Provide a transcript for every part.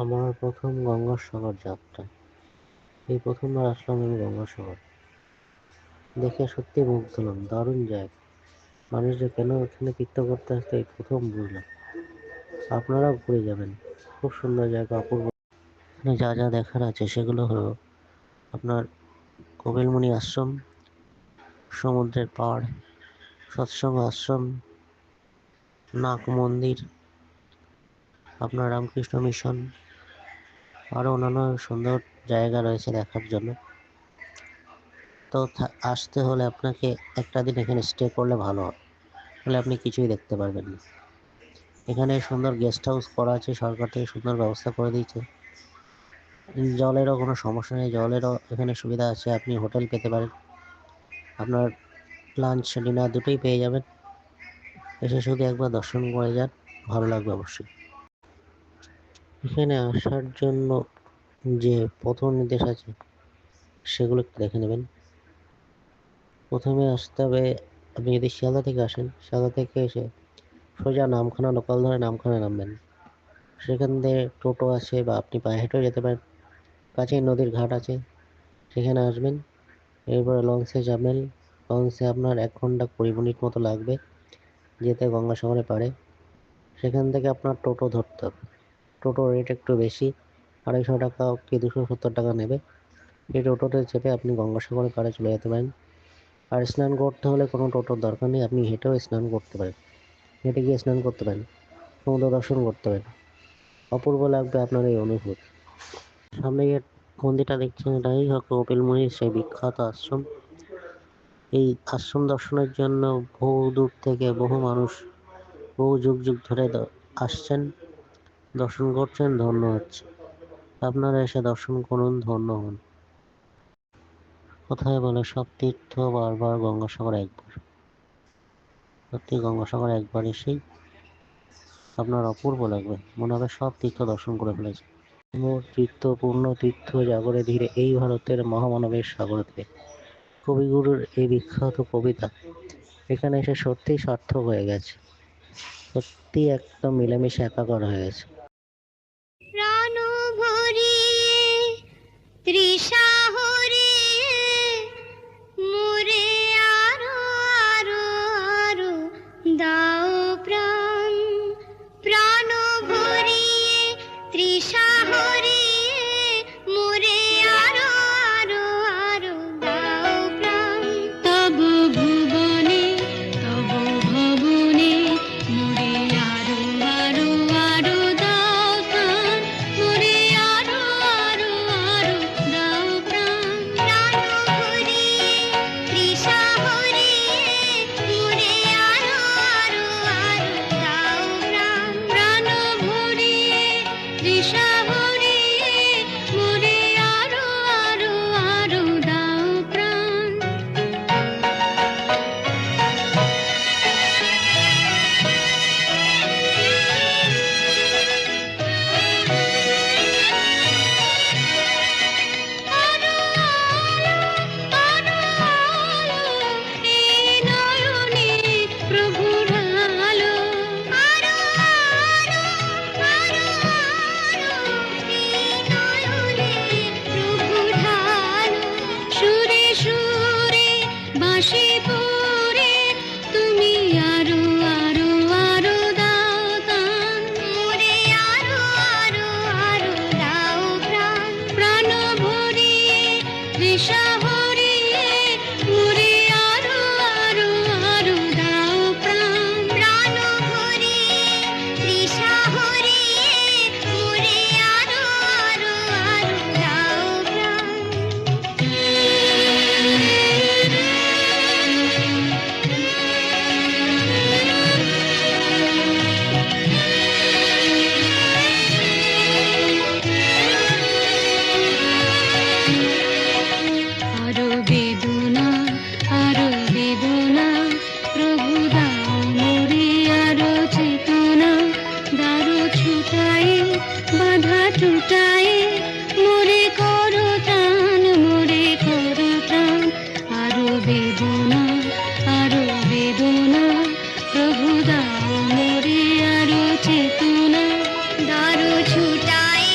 আমার প্রথম গঙ্গাসাগর যাত্রা। এই প্রথমবার আসলাম আমি গঙ্গাসাগর। দেখে সত্যি মুগ্ধ হলাম, দারুণ জায়গা। মানুষ যে কেন এখানে তীর্থ করতে আসতো এই প্রথম বুঝলাম। আপনারাও ঘুরে যাবেন, খুব সুন্দর জায়গা, অপূর্ব। এখানে যা যা দেখার আছে সেগুলো হলো আপনার কপিলমুনি আশ্রম, সমুদ্রের পাড়, সৎসঙ্গ আশ্রম, নাগ মন্দির, আপনার রামকৃষ্ণ মিশন, আরও অন্যান্য সুন্দর জায়গা রয়েছে দেখার জন্য। তো আসতে হলে আপনাকে একটা দিন এখানে স্টে করলে ভালো হয়, তাহলে আপনি কিছুই দেখতে পারবেন না। এখানে সুন্দর গেস্ট হাউস করা আছে, সরকার থেকে সুন্দর ব্যবস্থা করে দিয়েছে। জলেরও কোনো সমস্যা নেই, জলেরও এখানে সুবিধা আছে, আপনি হোটেল পেতে পারেন, আপনার লাঞ্চ ডিনার দুটোই পেয়ে যাবেন। এসে শুধু একবার দর্শন করে যান, ভালো লাগবে অবশ্যই। এখানে আসার জন্য যে পথ নির্দেশ আছে সেগুলো একটু দেখে নেবেন। প্রথমে আসতে হবে, আপনি যদি শিয়ালদা থেকে আসেন, শিয়ালদা থেকে এসে সোজা নামখানা লোকাল ধরে নামখানা নামবেন। সেখান থেকে টোটো আছে বা আপনি পায়ে হেঁটেও যেতে পারেন। কাছেই নদীর ঘাট আছে, সেখানে আসবেন। এরপরে লঞ্চে যাবেন। লঞ্চে আপনার 1 ঘন্টা 20 মিনিট মতো লাগবে যেতে গঙ্গাসাগরে পাড়ে। সেখান থেকে আপনার টোটো ধরতে হবে। টোটোর রেট একটু বেশি, 250 টাকা কি 270 টাকা নেবে। এই টোটোতে চেপে আপনি গঙ্গাসাগরে পাড়ে চলে যেতে পারেন। আর স্নান করতে হলে কোনো টোটোর দরকার নেই, আপনি হেঁটেও স্নান করতে পারেন, হেঁটে গিয়ে স্নান করতে পারেন, সমুদ্র দর্শন করতে পারেন। অপূর্ব লাগবে আপনার এই অনুভূতি। সামনে যে মন্দিরটা দেখছেন, এটাই কপিলমুনির সেই বিখ্যাত আশ্রম। এই আশ্রম দর্শনের জন্য বহু দূর থেকে বহু মানুষ বহু যুগ যুগ ধরে আসছেন, দর্শন করছেন, ধন্য হচ্ছে। আপনারা এসে দর্শন করুন, ধন্য হন। কোথায় বলে সব তীর্থ বারবার, গঙ্গাসাগর একবার। সত্যি গঙ্গাসাগর একবার এসেই আপনার অপূর্ব লাগবে, মনে হবে সব তীর্থ দর্শন করে ফেলেছে। মোর তীর্থ পূর্ণ তীর্থ জাগরে ধীরে, এই ভারতের মহামানবের সাগর তীরে। কবিগুরুর এই বিখ্যাত কবিতা এখানে এসে সত্যিই সার্থক হয়ে গেছে। সত্যি একদম মিলেমিশে একাকার হয়ে গেছে। প্রাণ ভরিয়ে তৃষা হরিয়ে মোরে আরো আরো আরো দাও প্রাণ। প্রাণ ভরিয়ে তৃষা হরিয়ে মোরে আরো আরো আরো দাও প্রাণ। তব ভুবনে তব ভবনে মোরে আরো আরো আরো দাও প্রাণ। মোরে আরো আরো আরো দাও প্রাণ। প্রাণ ভরিয়ে তৃষা হরিয়ে মোরে আরো আরো আরো দাও প্রাণ। প্রাণ ভরিয়ে তৃষা হরিয়ে মোরে আরো আরো আরো দাও প্রাণ। আরো আরো আরো এই নয়নে প্রভুর আলো। আরো আরো আরো আরো এই নয়নে প্রভুর আলো। সুরে সুরে বাঁশি পড়ে তুমি আরো আরো আরো দাও দান। মোরে আরো আরো আরো দাও প্রাণ। প্রাণ ভরিয়ে তৃষা হরিয়ে মোরে আরো আরো আরো দাও প্রাণ। প্রাণ ভরিয়ে তৃষা হরিয়ে মোরে আরো আরো আরো দাও প্রাণ। আরো বেদনা আরো বেদনা প্রভু দাও মোরে আরো চেতনা। দারু ছুটাই বাধা টুটাই মোরে করো ত্রাণ। মোরে করো ত্রাণ। আরো বেদনা প্রভু দাও মোরে আরো চেতনা। দারু ছুটাই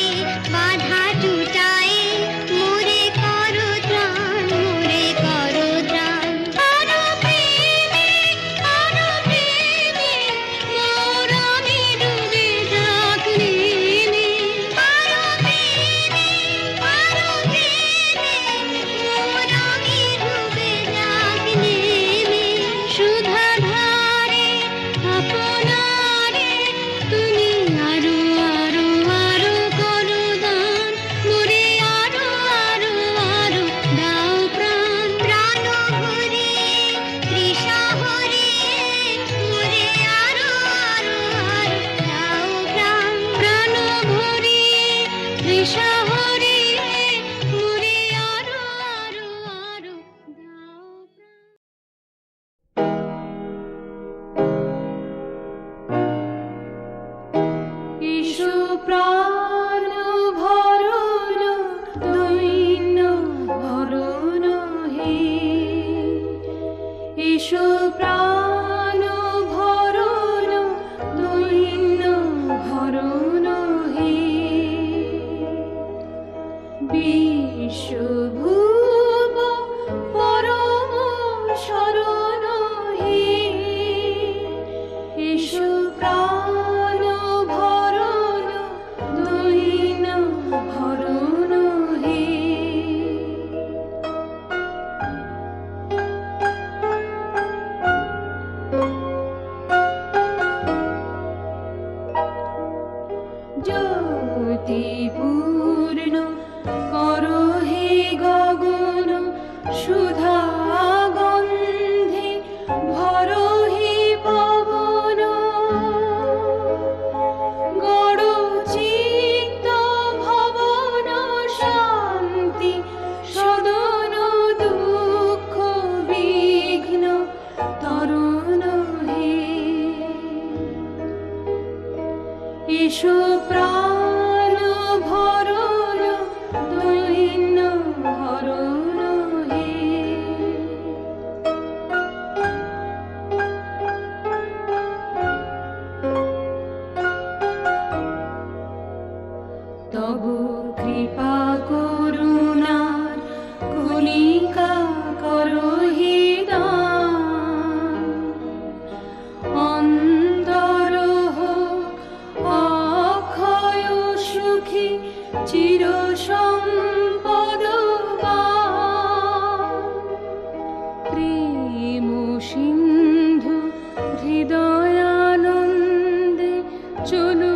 এসো প্রাণ ভরণ দৈন্য ভরণ হে বিশ্বভুব পরম শরণ হে এসো প্রাণ ভরণ দৈন্য ভরণ হে জ্যোতিপূর্ণ করো হে গগন সুধা গন্ধে ভরো হে পবন গড় চিত্ত ভবন শান্তি সদন দুঃখ বিঘ্ন তরুণ হে এসো প্রাণ ভরণ দৈন্য ভরণ হে তব কৃপা করুণার কণিকা করো হে দান অন্তর হোক অক্ষয় সুখী চির সম্পদবান প্রেম সিন্ধু হৃদয়ানন্দে চলো